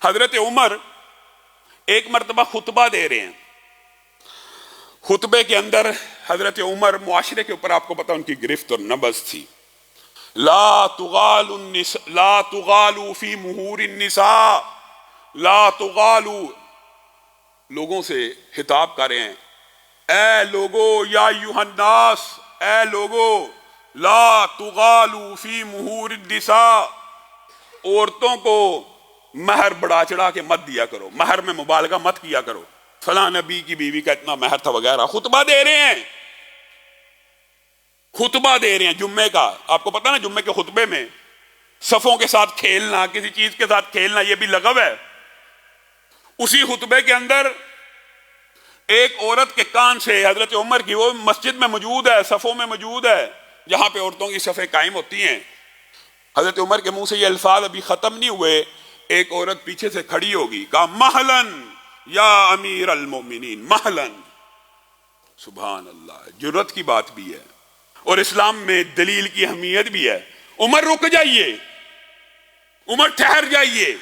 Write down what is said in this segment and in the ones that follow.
حضرت عمر ایک مرتبہ خطبہ دے رہے ہیں. خطبے کے اندر حضرت عمر معاشرے کے اوپر آپ کو پتا ان کی گرفت اور نبض تھی. لا تغالوا فی مہور النساء، لا تغالوا، لوگوں سے خطاب کر رہے ہیں، اے لوگو، یا ایھا الناس، اے لوگو، لا تغالوا فی مہور النساء، عورتوں کو مہر بڑھا چڑھا کے مت دیا کرو، مہر میں مبالغہ مت کیا کرو، فلاں نبی کی بیوی کا اتنا مہر تھا وغیرہ. خطبہ دے رہے ہیں، خطبہ دے رہے ہیں جمعے کا. آپ کو پتا نا جمعے کے خطبے میں صفوں کے ساتھ کھیلنا، کسی چیز کے ساتھ کھیلنا، یہ بھی لغو ہے. اسی خطبے کے اندر ایک عورت کے کان سے حضرت عمر کی، وہ مسجد میں موجود ہے، صفوں میں موجود ہے جہاں پہ عورتوں کی صفیں قائم ہوتی ہیں، حضرت عمر کے منہ سے یہ الفاظ ابھی ختم نہیں ہوئے، ایک عورت پیچھے سے کھڑی ہوگی، کہا مہلن یا امیر المومنین، مہلن. سبحان اللہ، جرت کی بات بھی ہے اور اسلام میں دلیل کی اہمیت بھی ہے. عمر رک جائیے، عمر ٹھہر جائیے،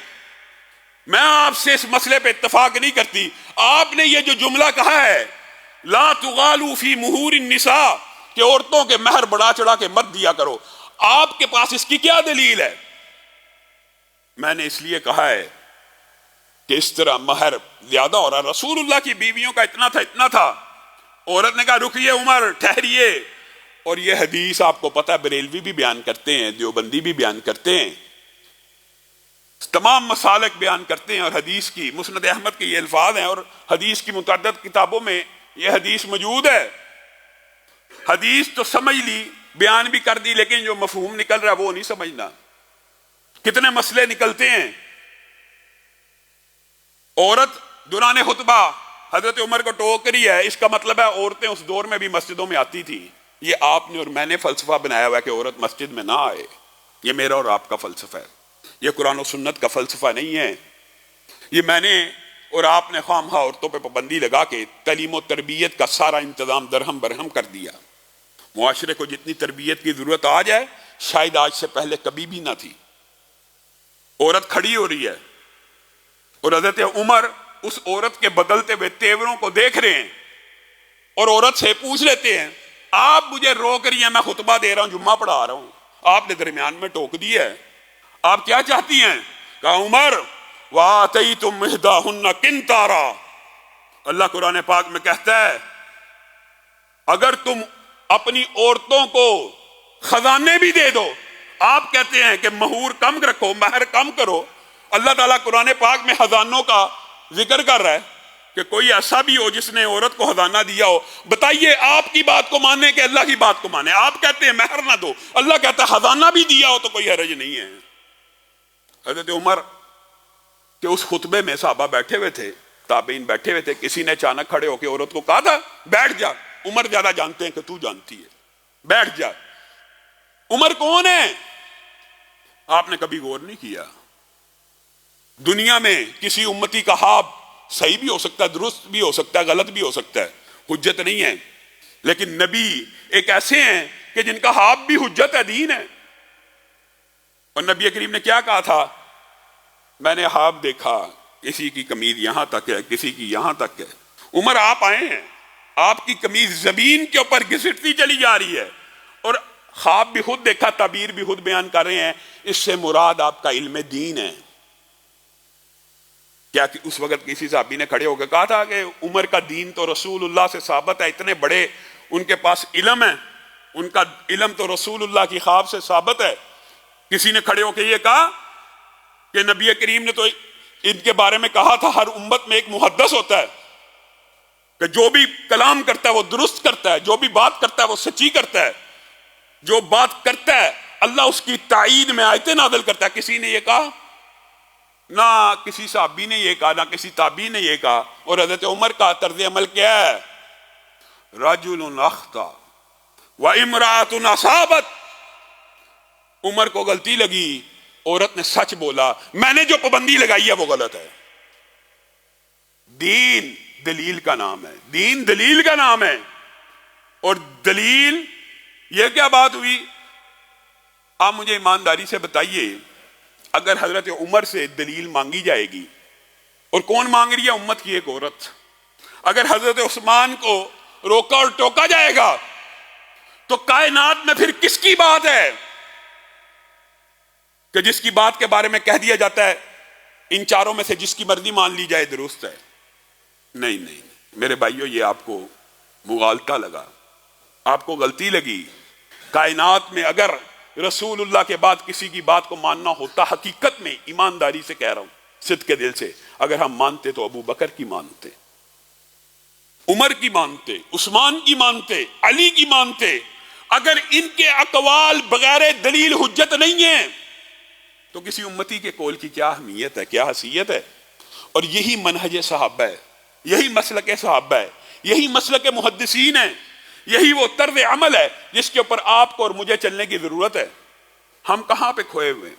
میں آپ سے اس مسئلے پہ اتفاق نہیں کرتی. آپ نے یہ جو جملہ کہا ہے لا تغالوا فی مہور النساء، کہ عورتوں کے مہر بڑھا چڑھا کے مت دیا کرو، آپ کے پاس اس کی کیا دلیل ہے؟ میں نے اس لیے کہا ہے کہ اس طرح مہر زیادہ ہو رہا. رسول اللہ کی بیویوں کا اتنا تھا، اتنا تھا. عورت نے کہا رکیے عمر، ٹھہریے. اور یہ حدیث آپ کو پتہ ہے بریلوی بھی بیان کرتے ہیں، دیوبندی بھی بیان کرتے ہیں، تمام مسالک بیان کرتے ہیں. اور حدیث کی مسند احمد کے یہ الفاظ ہیں، اور حدیث کی متعدد کتابوں میں یہ حدیث موجود ہے. حدیث تو سمجھ لی، بیان بھی کر دی، لیکن جو مفہوم نکل رہا ہے وہ نہیں سمجھنا. کتنے مسئلے نکلتے ہیں. عورت دوران خطبہ حضرت عمر کو ٹوک رہی ہے، اس کا مطلب ہے عورتیں اس دور میں بھی مسجدوں میں آتی تھی. یہ آپ نے اور میں نے فلسفہ بنایا ہوا ہے کہ عورت مسجد میں نہ آئے. یہ میرا اور آپ کا فلسفہ ہے، یہ قرآن و سنت کا فلسفہ نہیں ہے. یہ میں نے اور آپ نے خواہ مخواہ عورتوں پہ پابندی لگا کے تعلیم و تربیت کا سارا انتظام درہم برہم کر دیا. معاشرے کو جتنی تربیت کی ضرورت آج ہے شاید آج سے پہلے کبھی بھی نہ تھی. عورت کھڑی ہو رہی ہے اور حضرت عمر اس عورت کے بدلتے ہوئے تیوروں کو دیکھ رہے ہیں اور عورت سے پوچھ لیتے ہیں آپ مجھے روک رہی ہیں، میں خطبہ دے رہا ہوں، جمعہ پڑھا رہا ہوں، آپ نے درمیان میں ٹوک دی ہے، آپ کیا چاہتی ہیں؟ کہا عمر وَآتَيْتُمْ إِحْدَاهُنَّ قِنْطَارًا، اللہ قرآن پاک میں کہتا ہے اگر تم اپنی عورتوں کو خزانے بھی دے دو. آپ کہتے ہیں کہ مہور کم رکھو، مہر کم کرو. اللہ تعالیٰ قرآن پاک میں خزانوں کا ذکر کر رہا ہے کہ کوئی ایسا بھی ہو جس نے عورت کو خزانہ دیا ہو. بتائیے آپ کی بات کو مانے کہ اللہ کی بات کو مانے؟ آپ کہتے ہیں مہر نہ دو، اللہ کہتا ہے خزانہ بھی دیا ہو تو کوئی حرج نہیں ہے. حضرت عمر کہ اس خطبے میں صحابہ بیٹھے ہوئے تھے، تابعین بیٹھے ہوئے تھے، کسی نے اچانک کھڑے ہو کے عورت کو کہا تھا بیٹھ جا. عمر زیادہ جانتے ہیں کہ تو جانتی ہے، بیٹھ جا. عمر کون ہے؟ آپ نے کبھی غور نہیں کیا. دنیا میں کسی امتی کا خواب صحیح بھی ہو سکتا ہے، درست بھی ہو سکتا ہے، غلط بھی ہو سکتا ہے، حجت نہیں ہے. لیکن نبی ایک ایسے ہیں کہ جن کا خواب بھی حجت ہے، دین ہے. اور نبی کریم نے کیا کہا تھا؟ میں نے خواب دیکھا، کسی کی قمیض یہاں تک ہے، کسی کی یہاں تک ہے. عمر آپ آئے ہیں، آپ کی قمیض زمین کے اوپر گھسٹتی چلی جا رہی ہے، اور خواب بھی خود دیکھا، تعبیر بھی خود بیان کر رہے ہیں. اس سے مراد آپ کا علم دین ہے. کیا کہ اس وقت کسی صحابی نے کھڑے ہو کے کہا تھا کہ عمر کا دین تو رسول اللہ سے ثابت ہے، اتنے بڑے ان کے پاس علم ہے، ان کا علم تو رسول اللہ کی خواب سے ثابت ہے. کسی نے کھڑے ہو کے یہ کہا کہ نبی کریم نے تو ان کے بارے میں کہا تھا ہر امت میں ایک محدث ہوتا ہے کہ جو بھی کلام کرتا ہے وہ درست کرتا ہے، جو بھی بات کرتا ہے وہ سچی کرتا ہے، جو بات کرتا ہے اللہ اس کی تائید میں آیتیں نازل کرتا ہے. کسی نے یہ کہا؟ نہ کسی صحابی نے یہ کہا، نہ کسی تابعی نے یہ کہا. اور حضرت عمر کا طرز عمل کیا ہے؟ رجل اخطا وامرأة اصابت. عمر کو غلطی لگی، عورت نے سچ بولا، میں نے جو پابندی لگائی ہے وہ غلط ہے. دین دلیل کا نام ہے، دین دلیل کا نام ہے. اور دلیل یہ کیا بات ہوئی؟ آپ مجھے ایمانداری سے بتائیے، اگر حضرت عمر سے دلیل مانگی جائے گی، اور کون مانگ رہی ہے؟ امت کی ایک عورت. اگر حضرت عثمان کو روکا اور ٹوکا جائے گا تو کائنات میں پھر کس کی بات ہے کہ جس کی بات کے بارے میں کہہ دیا جاتا ہے ان چاروں میں سے جس کی مرضی مان لی جائے درست ہے؟ نہیں نہیں میرے بھائیو، یہ آپ کو مغالطہ لگا، آپ کو غلطی لگی. کائنات میں اگر رسول اللہ کے بعد کسی کی بات کو ماننا ہوتا، حقیقت میں ایمانداری سے کہہ رہا ہوں، صدق کے دل سے، اگر ہم مانتے تو ابو بکر کی مانتے، عمر کی مانتے، عثمان کی مانتے، علی کی مانتے. اگر ان کے اقوال بغیر دلیل حجت نہیں ہیں تو کسی امتی کے قول کی کیا اہمیت ہے، کیا حیثیت ہے؟ اور یہی منہج صحابہ ہے، یہی مسلک صحابہ ہے، یہی مسلک محدثین ہے، یہی وہ طرز عمل ہے جس کے اوپر آپ کو اور مجھے چلنے کی ضرورت ہے. ہم کہاں پہ کھوئے ہوئے ہیں؟